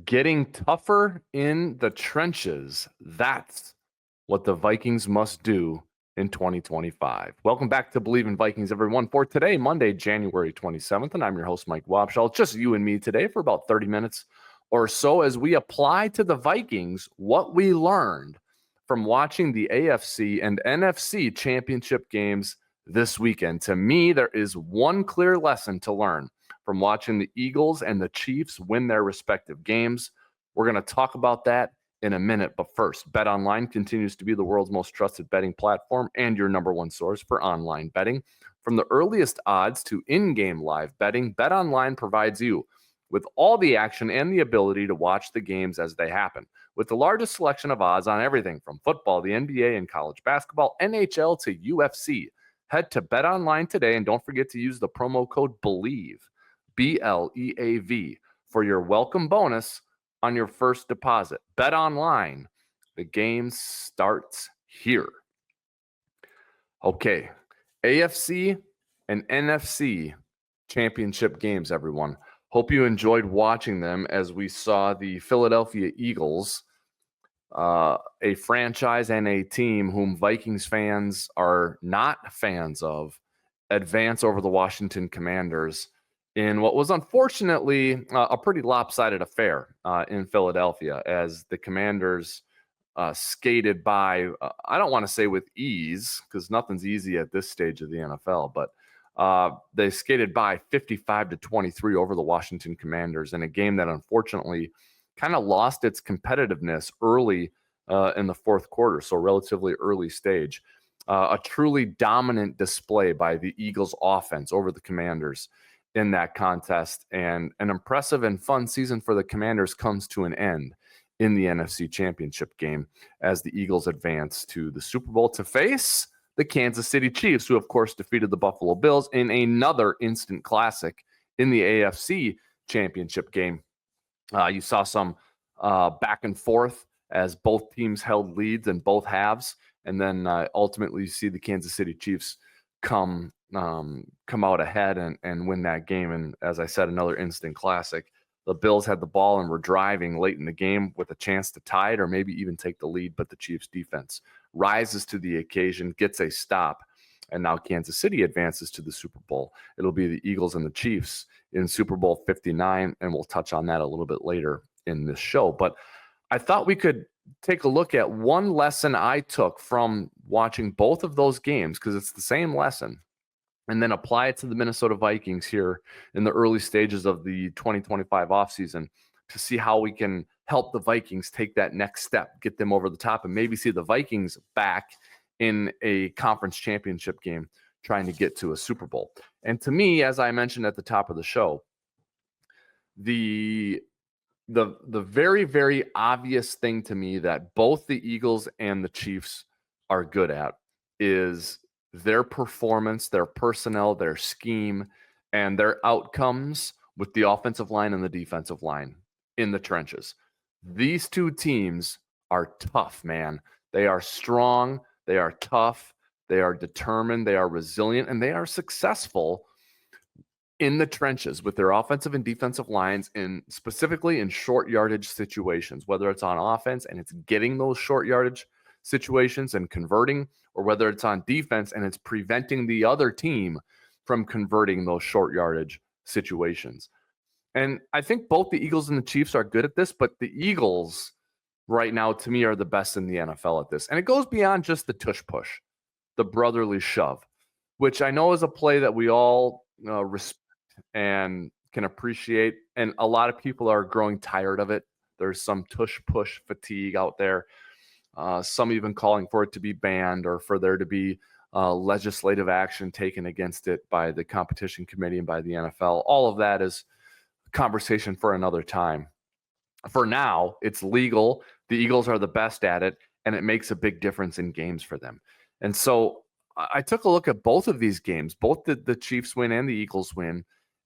Getting tougher in the trenches. That's what the Vikings must do in 2025. Welcome back to Bleav in Vikings, everyone, for today, Monday, January 27th. And I'm your host, Mike Wobbt. Just you and me today for about 30 minutes or so as we apply to the Vikings what we learned from watching the AFC and NFC championship games this weekend. To me, there is one clear lesson to learn from watching the Eagles and the Chiefs win their respective games. We're going to talk about that in a minute. But first, BetOnline continues to be the world's most trusted betting platform and your number one source for online betting. From the earliest odds to in-game live betting, BetOnline provides you with all the action and the ability to watch the games as they happen. With the largest selection of odds on everything from football, the NBA, and college basketball, NHL to UFC. Head to BetOnline today and don't forget to use the promo code Bleav, BLEAV, for your welcome bonus on your first deposit. Bet online. The game starts here. Okay, AFC and NFC championship games, everyone. Hope you enjoyed watching them as we saw the Philadelphia Eagles, a franchise and a team whom Vikings fans are not fans of, advance over the Washington Commanders in what was unfortunately a pretty lopsided affair in Philadelphia, as the Commanders skated by, I don't want to say with ease, because nothing's easy at this stage of the NFL, but they skated by 55-23 over the Washington Commanders in a game that unfortunately kind of lost its competitiveness early in the fourth quarter, so relatively early stage. A truly dominant display by the Eagles offense over the Commanders in that contest, and an impressive and fun season for the Commanders comes to an end in the NFC Championship game as the Eagles advance to the Super Bowl to face the Kansas City Chiefs, who of course defeated the Buffalo Bills in another instant classic in the AFC Championship game. You saw some back and forth as both teams held leads in both halves, and then ultimately you see the Kansas City Chiefs come out ahead and win that game. And as I said, another instant classic. The Bills had the ball and were driving late in the game with a chance to tie it or maybe even take the lead, but the Chiefs defense rises to the occasion, gets a stop, and now Kansas City advances to the Super Bowl. It'll be the Eagles and the Chiefs in Super Bowl 59, and we'll touch on that a little bit later in this show. But I thought we could take a look at one lesson I took from watching both of those games, because it's the same lesson, and then apply it to the Minnesota Vikings here in the early stages of the 2025 offseason to see how we can help the Vikings take that next step, get them over the top, and maybe see the Vikings back in a conference championship game trying to get to a Super Bowl. And to me, as I mentioned at the top of the show, the very, very obvious thing to me that both the Eagles and the Chiefs are good at is their performance, their personnel, their scheme, and their outcomes with the offensive line and the defensive line in the trenches. These two teams are tough, man. They are strong, they are tough, they are determined, they are resilient, and they are successful in the trenches with their offensive and defensive lines, in specifically in short yardage situations, whether it's on offense and it's getting those short yardage situations and converting, or whether it's on defense and it's preventing the other team from converting those short yardage situations. And I think both the Eagles and the Chiefs are good at this, but the Eagles right now, to me, are the best in the NFL at this. And it goes beyond just the tush push, the brotherly shove, which I know is a play that we all respect and can appreciate. And a lot of people are growing tired of it. There's some tush push fatigue out there. Some even calling for it to be banned or for there to be legislative action taken against it by the competition committee and by the NFL. All of that is conversation for another time. For now, it's legal. The Eagles are the best at it, and it makes a big difference in games for them. And so I took a look at both of these games, both the Chiefs win and the Eagles win,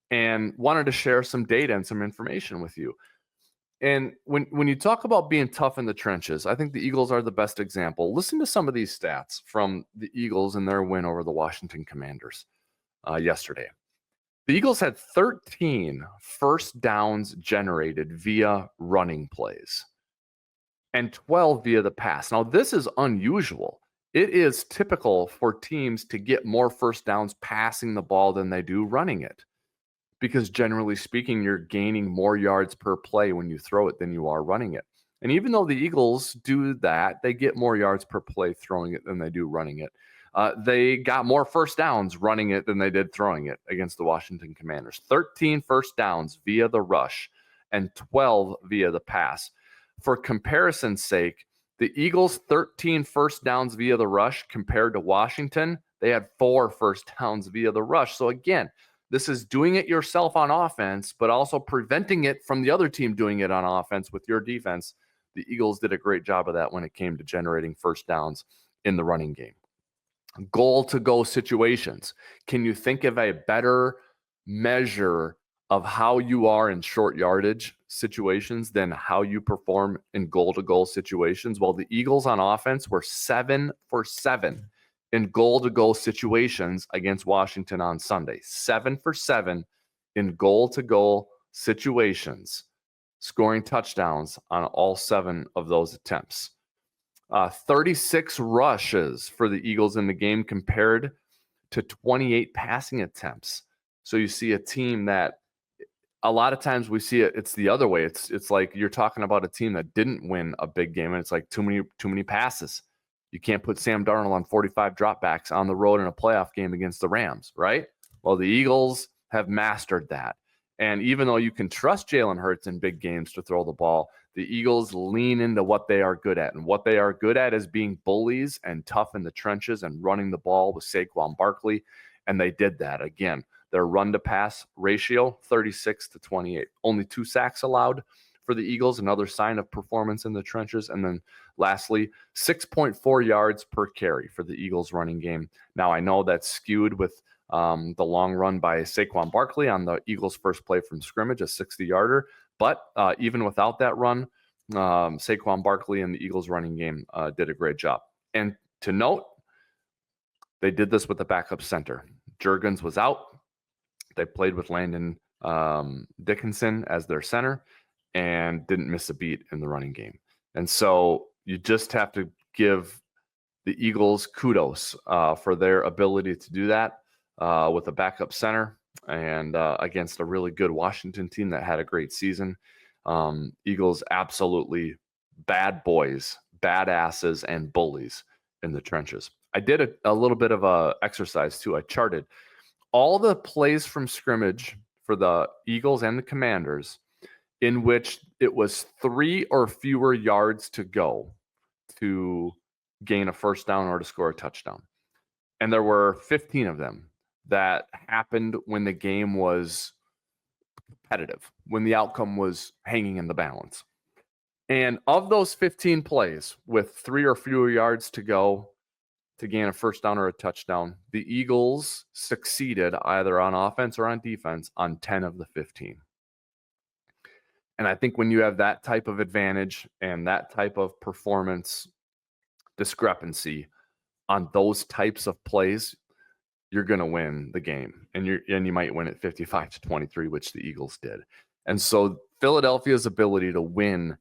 and wanted to share some data and some information with you. And when you talk about being tough in the trenches, I think the Eagles are the best example. Listen to some of these stats from the Eagles and their win over the Washington Commanders yesterday. The Eagles had 13 first downs generated via running plays and 12 via the pass. Now, this is unusual. It is typical for teams to get more first downs passing the ball than they do running it, because generally speaking, you're gaining more yards per play when you throw it than you are running it. And even though the Eagles do that, they get more yards per play throwing it than they do running it. They got more first downs running it than they did throwing it against the Washington Commanders. 13 first downs via the rush and 12 via the pass. For comparison's sake, the Eagles' 13 first downs via the rush compared to Washington, they had 4 first downs via the rush. So again, this is doing it yourself on offense, but also preventing it from the other team doing it on offense with your defense. The Eagles did a great job of that when it came to generating first downs in the running game. Goal-to-go situations. Can you think of a better measure of how you are in short yardage situations than how you perform in goal-to-goal situations? Well, the Eagles on offense were 7 for 7 in goal-to-goal situations against Washington on Sunday. 7 for 7 in goal-to-goal situations, scoring touchdowns on all 7 of those attempts. 36 rushes for the Eagles in the game compared to 28 passing attempts. So you see a team that a lot of times we see it's the other way. It's like you're talking about a team that didn't win a big game, and it's like too many passes. You can't put Sam Darnold on 45 dropbacks on the road in a playoff game against the Rams, right? Well, the Eagles have mastered that. And even though you can trust Jalen Hurts in big games to throw the ball, the Eagles lean into what they are good at. And what they are good at is being bullies and tough in the trenches and running the ball with Saquon Barkley. And they did that. Again, their run-to-pass ratio, 36 to 28. Only 2 sacks allowed for the Eagles, another sign of performance in the trenches. And then lastly, 6.4 yards per carry for the Eagles running game. Now, I know that's skewed with the long run by Saquon Barkley on the Eagles' first play from scrimmage, a 60-yarder. But even without that run, Saquon Barkley and the Eagles running game did a great job. And to note, they did this with the backup center. Juergens was out. They played with Landon Dickinson as their center and didn't miss a beat in the running game. And so you just have to give the Eagles kudos for their ability to do that with a backup center and against a really good Washington team that had a great season. Eagles absolutely bad boys, badasses, and bullies in the trenches. I did a little bit of a exercise too. I charted all the plays from scrimmage for the Eagles and the Commanders in which it was 3 or fewer yards to go to gain a first down or to score a touchdown. And there were 15 of them that happened when the game was competitive, when the outcome was hanging in the balance. And of those 15 plays with 3 or fewer yards to go to gain a first down or a touchdown, the Eagles succeeded either on offense or on defense on 10 of the 15. And I think when you have that type of advantage and that type of performance discrepancy on those types of plays, you're going to win the game. And you might win it 55-23, which the Eagles did. And so Philadelphia's ability to win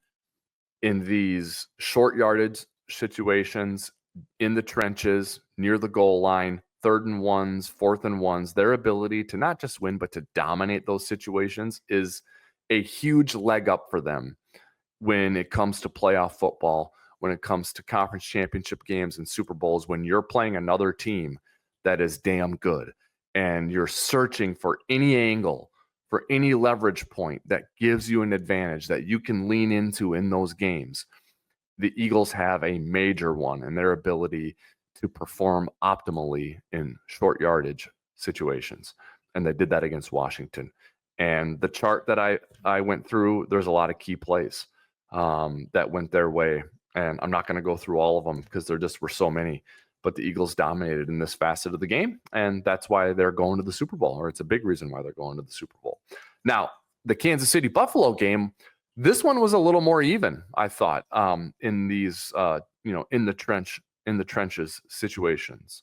in these short yardage situations, in the trenches, near the goal line, 3rd and 1s, 4th and 1s, their ability to not just win, but to dominate those situations is a huge leg up for them when it comes to playoff football, when it comes to conference championship games and Super Bowls, when you're playing another team that is damn good and you're searching for any angle, for any leverage point that gives you an advantage that you can lean into in those games. The Eagles have a major one in their ability to perform optimally in short yardage situations. And they did that against Washington. And the chart that I went through, there's a lot of key plays that went their way. And I'm not going to go through all of them because there just were so many. But the Eagles dominated in this facet of the game. And that's why they're going to the Super Bowl, or it's a big reason why they're going to the Super Bowl. Now, the Kansas City Buffalo game, this one was a little more even, I thought, in these, in the trenches situations,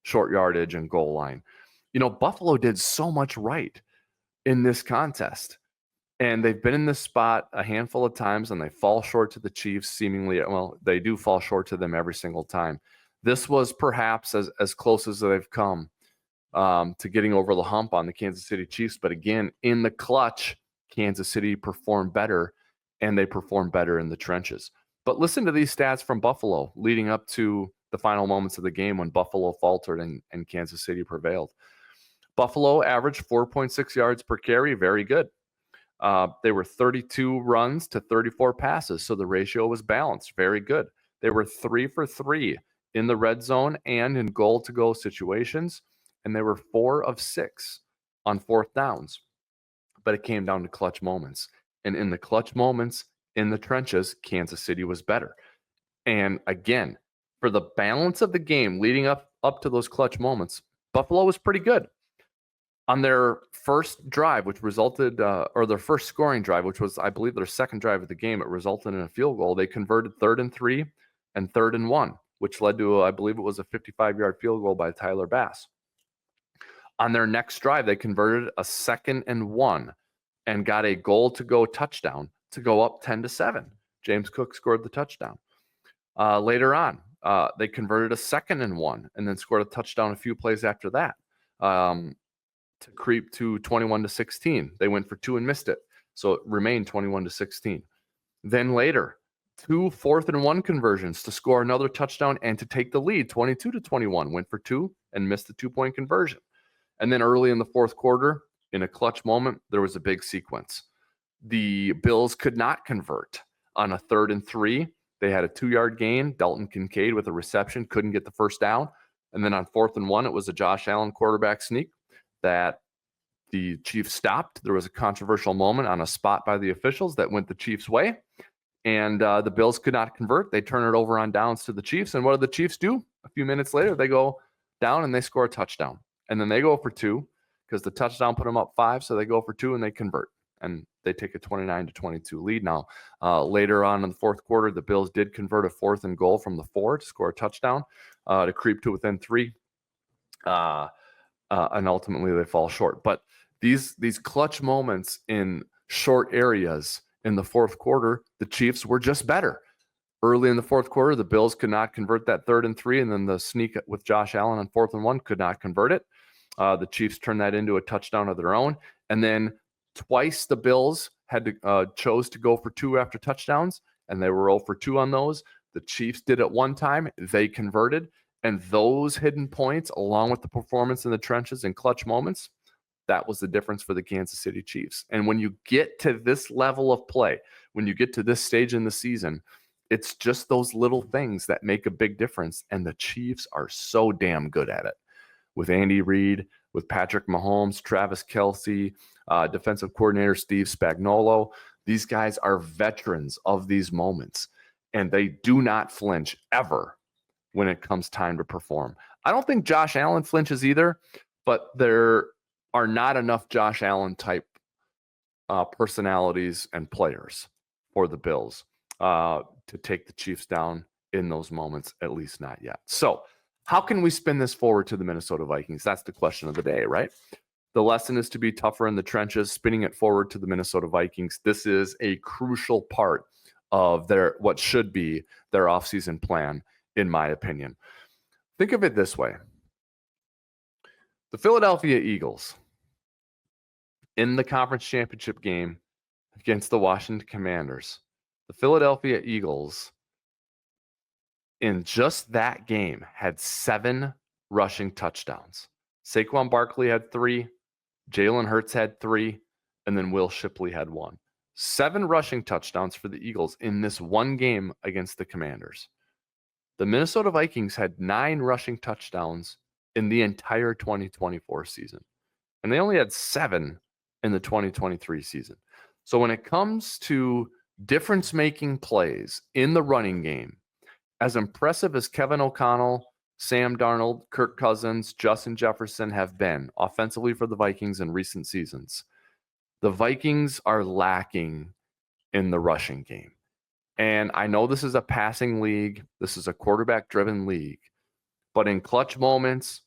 short yardage and goal line. Buffalo did so much right in this contest. And they've been in this spot a handful of times, and they fall short to the Chiefs seemingly. Well, they do fall short to them every single time. This was perhaps as close as they've come to getting over the hump on the Kansas City Chiefs. But again, in the clutch, Kansas City performed better, and they performed better in the trenches. But listen to these stats from Buffalo leading up to the final moments of the game when Buffalo faltered and Kansas City prevailed. Buffalo averaged 4.6 yards per carry, very good. They were 32 runs to 34 passes, so the ratio was balanced, very good. They were 3 for 3 in the red zone and in goal-to-go situations, and they were 4 of 6 on fourth downs. But it came down to clutch moments. And in the clutch moments, in the trenches, Kansas City was better. And again, for the balance of the game leading up to those clutch moments, Buffalo was pretty good. On their first drive, which resulted, or their first scoring drive, which was, I believe, their second drive of the game, it resulted in a field goal. They converted 3rd and 3 and 3rd and 1, which led to, I believe it was a 55-yard field goal by Tyler Bass. On their next drive, they converted a 2nd and 1 and got a goal-to-go touchdown to go up 10-7. James Cook scored the touchdown. Later on, they converted a 2nd and 1 and then scored a touchdown a few plays after that. To creep to 21-16. They went for 2 and missed it. So it remained 21-16. Then later, 2 4th and 1 conversions to score another touchdown and to take the lead, 22-21. Went for 2 and missed the 2-point conversion. And then early in the fourth quarter, in a clutch moment, there was a big sequence. The Bills could not convert. On a 3rd and 3, they had a 2-yard gain. Dalton Kincaid with a reception, couldn't get the first down. And then on 4th and 1, it was a Josh Allen quarterback sneak that the Chiefs stopped. There was a controversial moment on a spot by the officials that went the Chiefs' way, and the Bills could not convert. They turn it over on downs to the Chiefs, and what did the Chiefs do? A few minutes later, they go down and they score a touchdown, and then they go for 2 because the touchdown put them up 5, so they go for 2 and they convert, and they take a 29-22 lead. Now, later on in the fourth quarter, the Bills did convert a 4th and goal from the 4 to score a touchdown to creep to within 3. And ultimately they fall short. But these clutch moments in short areas in the fourth quarter, the Chiefs were just better. Early in the fourth quarter, the Bills could not convert that 3rd and 3, and then the sneak with Josh Allen on 4th and 1 could not convert it. The Chiefs turned that into a touchdown of their own. And then twice the Bills had to chose to go for 2 after touchdowns, and they were 0 for 2 on those. The Chiefs did it one time. They converted. And those hidden points, along with the performance in the trenches and clutch moments, that was the difference for the Kansas City Chiefs. And when you get to this level of play, when you get to this stage in the season, it's just those little things that make a big difference. And the Chiefs are so damn good at it. With Andy Reid, with Patrick Mahomes, Travis Kelce, defensive coordinator Steve Spagnuolo, these guys are veterans of these moments. And they do not flinch ever when it comes time to perform. I don't think Josh Allen flinches either, but there are not enough Josh Allen type personalities and players for the Bills to take the Chiefs down in those moments, at least not yet. So how can we spin this forward to the Minnesota Vikings? That's the question of the day, right? The lesson is to be tougher in the trenches, spinning it forward to the Minnesota Vikings. This is a crucial part of what should be their offseason plan, in my opinion. Think of it this way. The Philadelphia Eagles in the conference championship game against the Washington Commanders. The Philadelphia Eagles in just that game had 7 rushing touchdowns. Saquon Barkley had 3, Jalen Hurts had 3, and then Will Shipley had 1. 7 rushing touchdowns for the Eagles in this one game against the Commanders. The Minnesota Vikings had 9 rushing touchdowns in the entire 2024 season, and they only had 7 in the 2023 season. So when it comes to difference-making plays in the running game, as impressive as Kevin O'Connell, Sam Darnold, Kirk Cousins, Justin Jefferson have been offensively for the Vikings in recent seasons, the Vikings are lacking in the rushing game. And I know this is a passing league. This is a quarterback-driven league. But in clutch moments,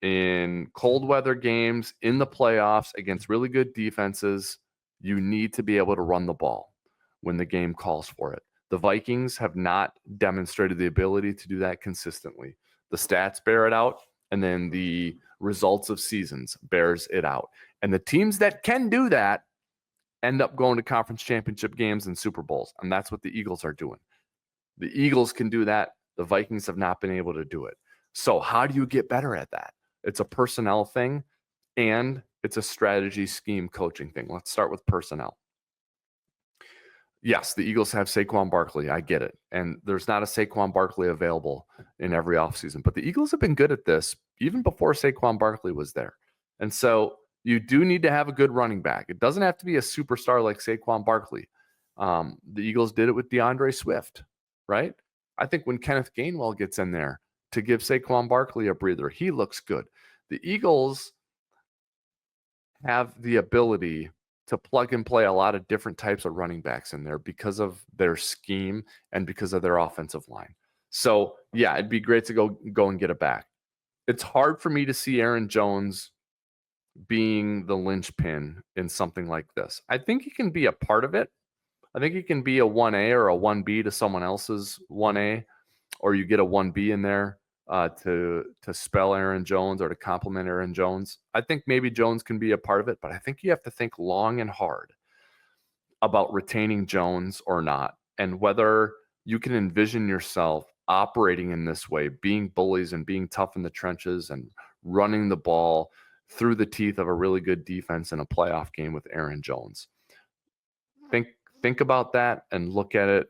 in cold weather games, in the playoffs, against really good defenses, you need to be able to run the ball when the game calls for it. The Vikings have not demonstrated the ability to do that consistently. The stats bear it out, and then the results of seasons bears it out. And the teams that can do that end up going to conference championship games and Super Bowls, and that's what the Eagles are doing. The Eagles can do that. The Vikings have not been able to do it. So how do you get better at that? It's a personnel thing, and it's a strategy, scheme, coaching thing. Let's start with personnel. Yes, the Eagles have Saquon Barkley. I get it. And there's not a Saquon Barkley available in every offseason. But the Eagles have been good at this even before Saquon Barkley was there. And so you do need to have a good running back. It doesn't have to be a superstar like Saquon Barkley. The Eagles did it with DeAndre Swift, right? I think when Kenneth Gainwell gets in there to give Saquon Barkley a breather, he looks good. The Eagles have the ability to plug and play a lot of different types of running backs in there because of their scheme and because of their offensive line. So, yeah, it'd be great to go and get it back. It's hard for me to see Aaron Jones being the linchpin in something like this. I think he can be a part of it. I think he can be a 1A or a 1B to someone else's 1A, or you get a 1B in there to spell Aaron Jones or to complement Aaron Jones. I think maybe Jones can be a part of it, but I think you have to think long and hard about retaining Jones or not, and whether you can envision yourself operating in this way, being bullies and being tough in the trenches and running the ball through the teeth of a really good defense in a playoff game with Aaron Jones. Think about that and look at it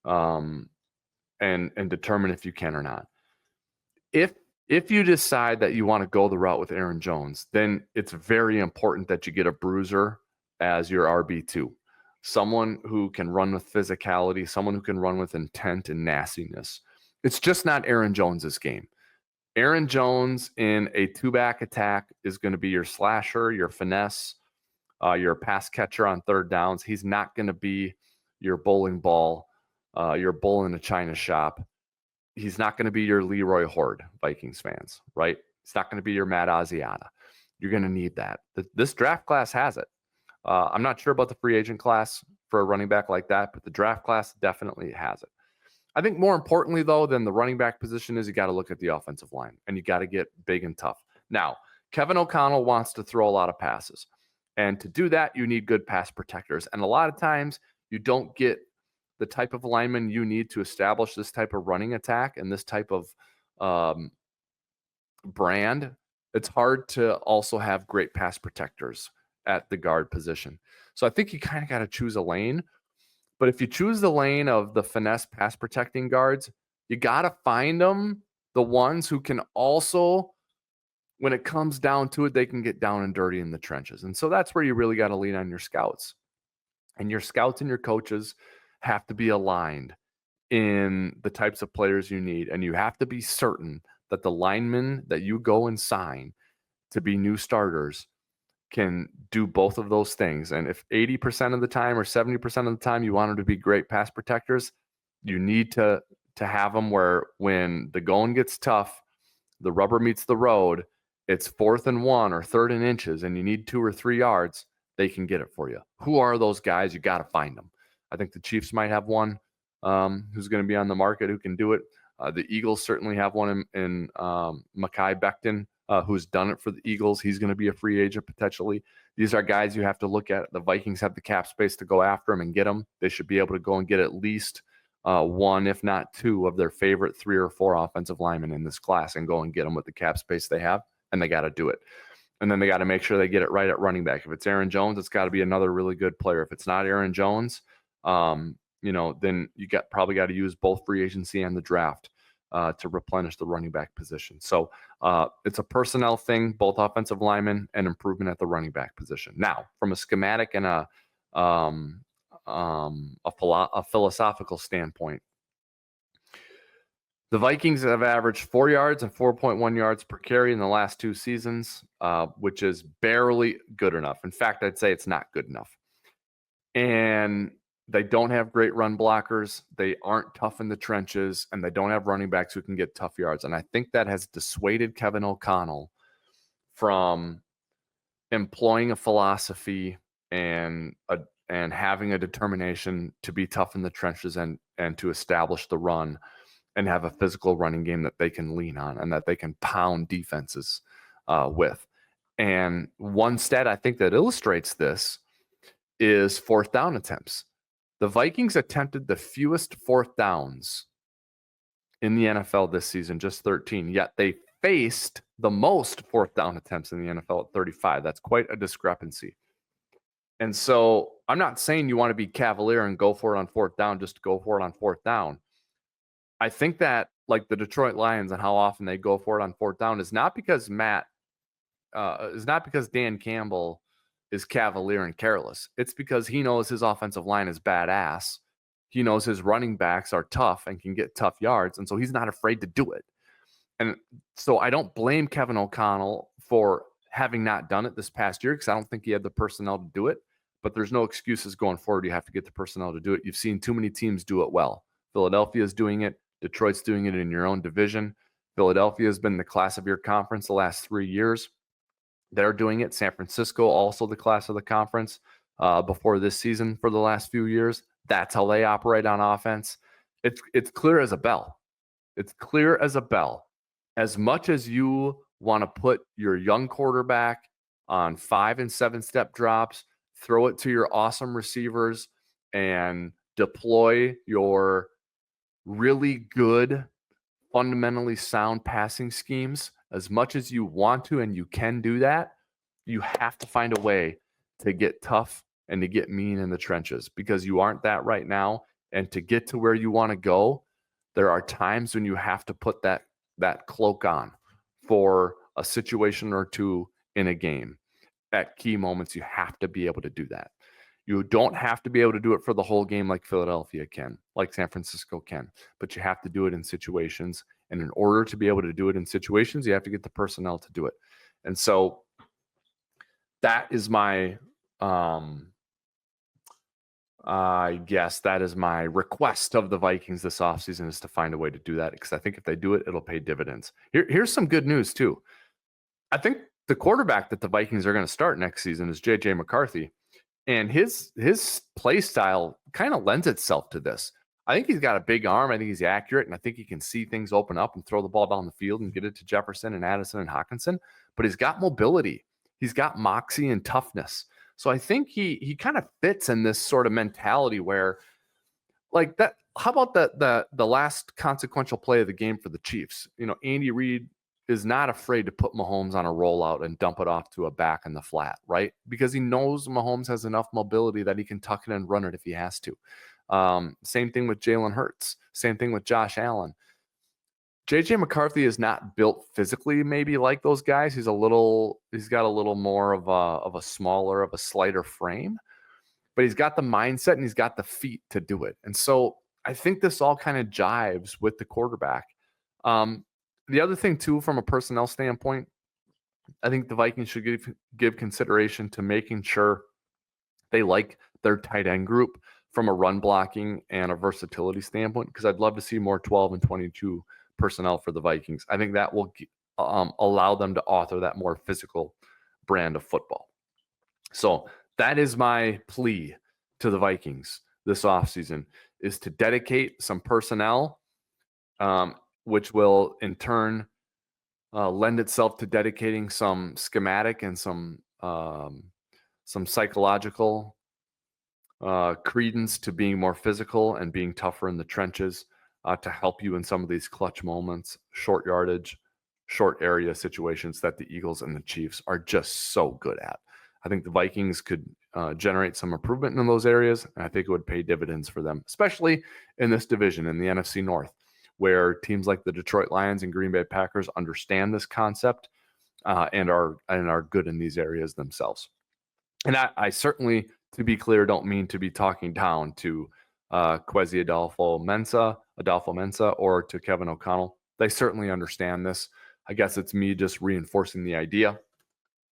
and determine if you can or not. If you decide that you want to go the route with Aaron Jones, then it's very important that you get a bruiser as your RB2. Someone who can run with physicality, someone who can run with intent and nastiness. It's just not Aaron Jones's game. Aaron Jones in a two-back attack is going to be your slasher, your finesse, your pass catcher on third downs. He's not going to be your bowling ball, your bull in a china shop. He's not going to be your Leroy Horde, Vikings fans, right? It's not going to be your Matt Asiata. You're going to need that. This draft class has it. I'm not sure about the free agent class for a running back like that, but the draft class definitely has it. I think more importantly, though, than the running back position is you got to look at the offensive line, and you got to get big and tough. Now, Kevin O'Connell wants to throw a lot of passes. And to do that, you need good pass protectors. And a lot of times you don't get the type of lineman you need to establish this type of running attack and this type of brand. It's hard to also have great pass protectors at the guard position. So I think you kind of got to choose a lane. But if you choose the lane of the finesse pass protecting guards, you got to find them, the ones who can also, when it comes down to it, they can get down and dirty in the trenches. And so that's where you really got to lean on your scouts. And your scouts and your coaches have to be aligned in the types of players you need. And you have to be certain that the linemen that you go and sign to be new starters can do both of those things. And if 80% of the time or 70% of the time you want them to be great pass protectors, you need to have them where when the going gets tough, the rubber meets the road, it's 4th and 1 or 3rd and inches, and you need 2 or 3 yards, they can get it for you. Who are those guys? You got to find them. I think the Chiefs might have one who's going to be on the market who can do it. The Eagles certainly have one in Mekhi Becton, who's done it for the Eagles. He's going to be a free agent potentially. These are guys you have to look at. The Vikings have the cap space to go after them and get them. They should be able to go and get at least one, if not two, of their favorite 3 or 4 offensive linemen in this class and go and get them with the cap space they have, and they got to do it. And then they got to make sure they get it right at running back. If it's Aaron Jones, it's got to be another really good player. If it's not Aaron Jones, then you probably got to use both free agency and the draft to replenish the running back position. So it's a personnel thing, both offensive linemen and improvement at the running back position. Now, from a schematic and a philosophical standpoint, the Vikings have averaged 4 yards and 4.1 yards per carry in the last 2 seasons, which is barely good enough. In fact, I'd say it's not good enough. And They don't have great run blockers. They aren't tough in the trenches, and they don't have running backs who can get tough yards. And I think that has dissuaded Kevin O'Connell from employing a philosophy and having a determination to be tough in the trenches and to establish the run and have a physical running game that they can lean on and that they can pound defenses with. And one stat I think that illustrates this is fourth down attempts. The Vikings attempted the fewest fourth downs in the NFL this season, just 13, yet they faced the most fourth down attempts in the NFL at 35. That's quite a discrepancy. And so I'm not saying you want to be cavalier and go for it on fourth down, just to go for it on fourth down. I think that, like the Detroit Lions and how often they go for it on fourth down, is not because Dan Campbell is cavalier and careless. It's because he knows his offensive line is badass. He knows his running backs are tough and can get tough yards, and so he's not afraid to do it. And so I don't blame Kevin O'Connell for having not done it this past year, because I don't think he had the personnel to do it. But there's no excuses going forward. You have to get the personnel to do it. You've seen too many teams do it well. Philadelphia is doing it. Detroit's doing it in your own division. Philadelphia has been the class of your conference the last 3 years. They're doing it. San Francisco, also the class of the conference before this season for the last few years. That's how they operate on offense. It's clear as a bell. It's clear as a bell. As much as you want to put your young quarterback on 5 and 7 step drops, throw it to your awesome receivers, and deploy your really good, fundamentally sound passing schemes, as much as you want to and you can do that, you have to find a way to get tough and to get mean in the trenches, because you aren't that right now. And to get to where you want to go, there are times when you have to put that cloak on for a situation or two in a game. At key moments, you have to be able to do that. You don't have to be able to do it for the whole game like Philadelphia can, like San Francisco can, but you have to do it in situations. And in order to be able to do it in situations, you have to get the personnel to do it. And so that is my, I guess that is my request of the Vikings this offseason, is to find a way to do that, because I think if they do it, it'll pay dividends. Here's some good news too. I think the quarterback that the Vikings are going to start next season is J.J. McCarthy. And his play style kind of lends itself to this. I think he's got a big arm. I think he's accurate, and I think he can see things open up and throw the ball down the field and get it to Jefferson and Addison and Hockenson. But he's got mobility. He's got moxie and toughness. So I think he kind of fits in this sort of mentality where, like that. How about the last consequential play of the game for the Chiefs? You know, Andy Reid is not afraid to put Mahomes on a rollout and dump it off to a back in the flat, right? Because he knows Mahomes has enough mobility that he can tuck it and run it if he has to. Same thing with Jalen Hurts. Same thing with Josh Allen. J.J. McCarthy is not built physically maybe like those guys. He's got a little more of a slighter frame, but he's got the mindset and he's got the feet to do it. And so I think this all kind of jives with the quarterback. The other thing, too, from a personnel standpoint, I think the Vikings should give consideration to making sure they like their tight end group from a run blocking and a versatility standpoint, because I'd love to see more 12 and 22 personnel for the Vikings. I think that will allow them to author that more physical brand of football. So that is my plea to the Vikings this offseason, is to dedicate some personnel, which will in turn lend itself to dedicating some schematic and some psychological credence to being more physical and being tougher in the trenches to help you in some of these clutch moments, short yardage, short area situations that the Eagles and the Chiefs are just so good at. I think the Vikings could generate some improvement in those areas, and I think it would pay dividends for them, especially in this division in the NFC North, where teams like the Detroit Lions and Green Bay Packers understand this concept and are good in these areas themselves. And I certainly, to be clear, don't mean to be talking down to Kwesi Adolfo Mensa, or to Kevin O'Connell. They certainly understand this. I guess it's me just reinforcing the idea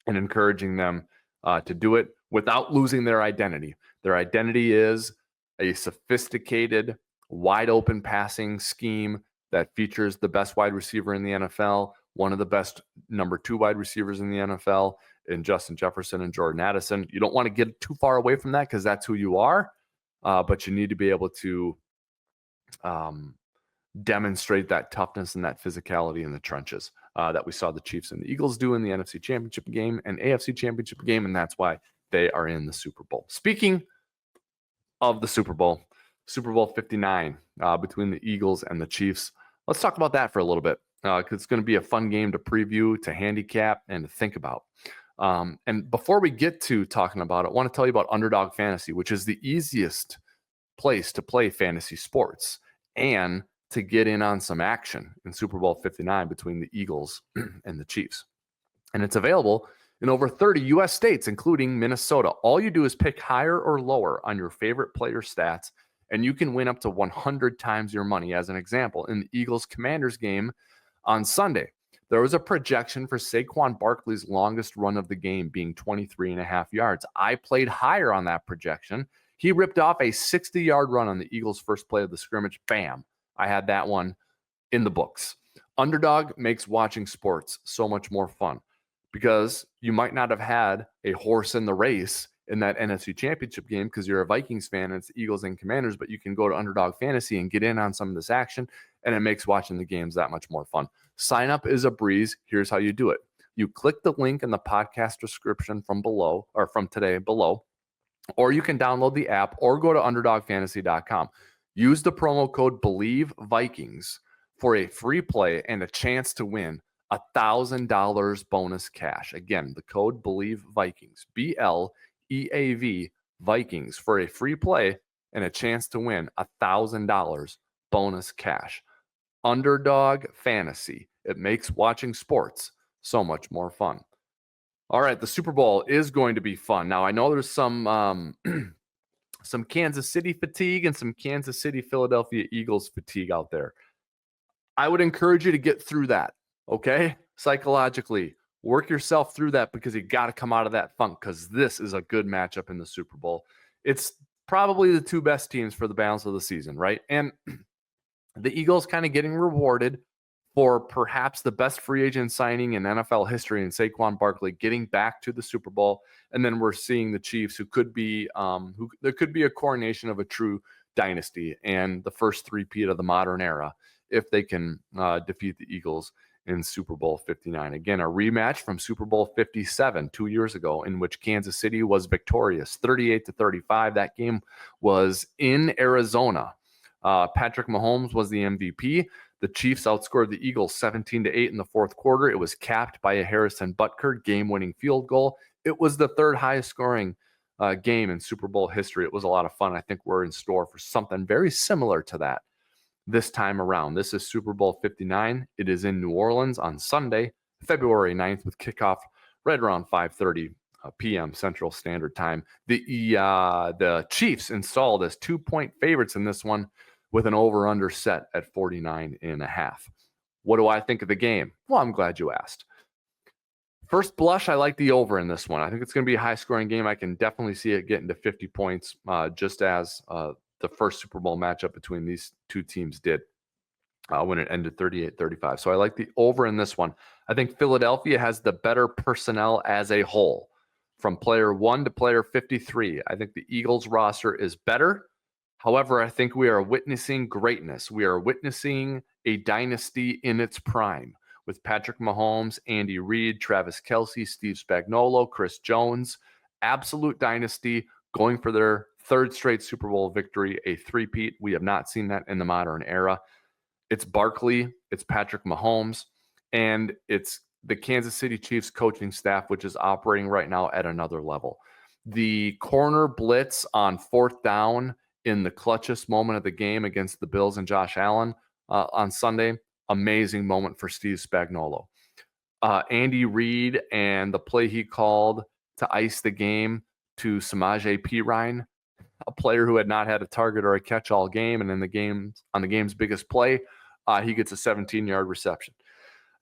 and encouraging them to do it without losing their identity. Their identity is a sophisticated, wide open passing scheme that features the best wide receiver in the NFL, one of the best number 2 wide receivers in the NFL in Justin Jefferson and Jordan Addison. You don't want to get too far away from that because that's who you are, but you need to be able to demonstrate that toughness and that physicality in the trenches that we saw the Chiefs and the Eagles do in the NFC Championship game and AFC Championship game, and that's why they are in the Super Bowl. Speaking of the Super Bowl 59 between the Eagles and the Chiefs, let's talk about that for a little bit because it's going to be a fun game to preview, to handicap, and to think about. And before we get to talking about it, I want to tell you about Underdog Fantasy, which is the easiest place to play fantasy sports and to get in on some action in Super Bowl 59 between the Eagles and the Chiefs. And it's available in over 30 U.S. states, including Minnesota. All you do is pick higher or lower on your favorite player stats, and you can win up to 100 times your money. As an example, in the Eagles-Commanders game on Sunday, there was a projection for Saquon Barkley's longest run of the game being 23.5 yards. I played higher on that projection. He ripped off a 60-yard run on the Eagles' first play of the scrimmage. Bam. I had that one in the books. Underdog makes watching sports so much more fun because you might not have had a horse in the race in that NFC Championship game because you're a Vikings fan and it's Eagles and Commanders, but you can go to Underdog Fantasy and get in on some of this action, and it makes watching the games that much more fun. Sign up is a breeze. Here's how you do it. You click the link in the podcast description from today below, or you can download the app or go to underdogfantasy.com. Use the promo code Bleav Vikings for a free play and a chance to win $1,000 bonus cash. Again, the code Bleav Vikings, BLEAV Vikings, for a free play and a chance to win $1,000 bonus cash. Underdog Fantasy. It makes watching sports so much more fun. All right, the Super Bowl is going to be fun. Now, I know there's some Kansas City fatigue and some Kansas City Philadelphia Eagles fatigue out there. I would encourage you to get through that, okay? Psychologically, work yourself through that because you got to come out of that funk because this is a good matchup in the Super Bowl. It's probably the 2 best teams for the balance of the season, right? And the Eagles kind of getting rewarded for perhaps the best free agent signing in NFL history in Saquon Barkley getting back to the Super Bowl. And then we're seeing the Chiefs, who could be, there could be a coronation of a true dynasty and the first three-peat of the modern era if they can defeat the Eagles in Super Bowl 59. Again, a rematch from Super Bowl 57 2 years ago, in which Kansas City was victorious 38-35. That game was in Arizona. Patrick Mahomes was the MVP. The Chiefs outscored the Eagles 17-8 in the fourth quarter. It was capped by a Harrison Butker game-winning field goal. It was the 3rd highest scoring game in Super Bowl history. It was a lot of fun. I think we're in store for something very similar to that this time around. This is Super Bowl 59. It is in New Orleans on Sunday, February 9th, with kickoff right around 5:30 p.m. Central Standard Time. The Chiefs installed as 2-point favorites in this one, with an over-under set at 49.5. What do I think of the game? Well, I'm glad you asked. First blush, I like the over in this one. I think it's going to be a high-scoring game. I can definitely see it getting to 50 points, just as the first Super Bowl matchup between these 2 teams did when it ended 38-35. So I like the over in this one. I think Philadelphia has the better personnel as a whole, from player 1 to player 53. I think the Eagles roster is better. However, I think we are witnessing greatness. We are witnessing a dynasty in its prime with Patrick Mahomes, Andy Reid, Travis Kelce, Steve Spagnuolo, Chris Jones. Absolute dynasty going for their 3rd straight Super Bowl victory, a three-peat. We have not seen that in the modern era. It's Barkley, it's Patrick Mahomes, and it's the Kansas City Chiefs coaching staff, which is operating right now at another level. The corner blitz on 4th down in the clutchest moment of the game against the Bills and Josh Allen on Sunday, amazing moment for Steve Spagnuolo. Andy Reid and the play he called to ice the game to Samaje Perine, a player who had not had a target or a catch all game, and in the game, on the game's biggest play, he gets a 17-yard reception.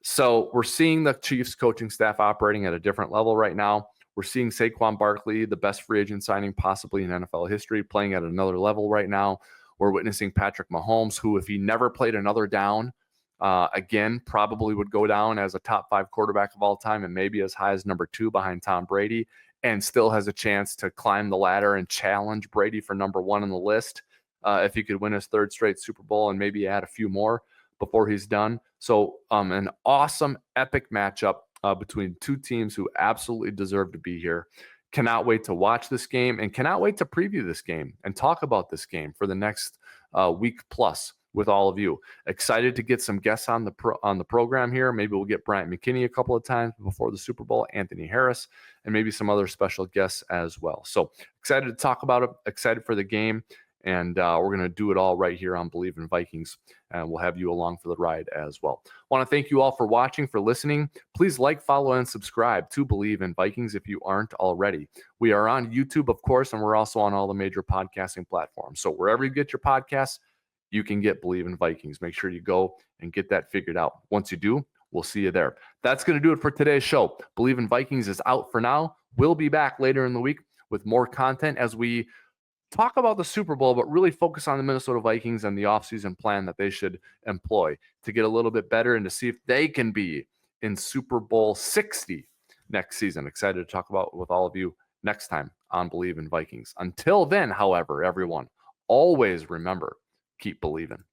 So we're seeing the Chiefs coaching staff operating at a different level right now. We're seeing Saquon Barkley, the best free agent signing possibly in NFL history, playing at another level right now. We're witnessing Patrick Mahomes, who, if he never played another down, again, probably would go down as a top 5 quarterback of all time and maybe as high as number 2 behind Tom Brady, and still has a chance to climb the ladder and challenge Brady for number 1 on the list if he could win his 3rd straight Super Bowl and maybe add a few more before he's done. So an awesome, epic matchup between 2 teams who absolutely deserve to be here. Cannot wait to watch this game and cannot wait to preview this game and talk about this game for the next week plus with all of you. Excited to get some guests on the program here. Maybe we'll get Bryant McKinney a couple of times before the Super Bowl, Anthony Harris, and maybe some other special guests as well. So excited to talk about it, excited for the game, and we're going to do it all right here on Bleav in Vikings, and we'll have you along for the ride as well. Want to thank you all for watching, for listening. Please like, follow, and subscribe to Bleav in Vikings if you aren't already. We are on YouTube, of course, and we're also on all the major podcasting platforms. So wherever you get your podcasts, you can get Bleav in Vikings. Make sure you go and get that figured out. Once you do, we'll see you there. That's going to do it for today's show. Bleav in Vikings is out for now. We'll be back later in the week with more content as we talk about the Super Bowl, but really focus on the Minnesota Vikings and the offseason plan that they should employ to get a little bit better and to see if they can be in Super Bowl 60 next season. Excited to talk about with all of you next time on Bleav in Vikings. Until then, however, everyone, always remember, keep believing.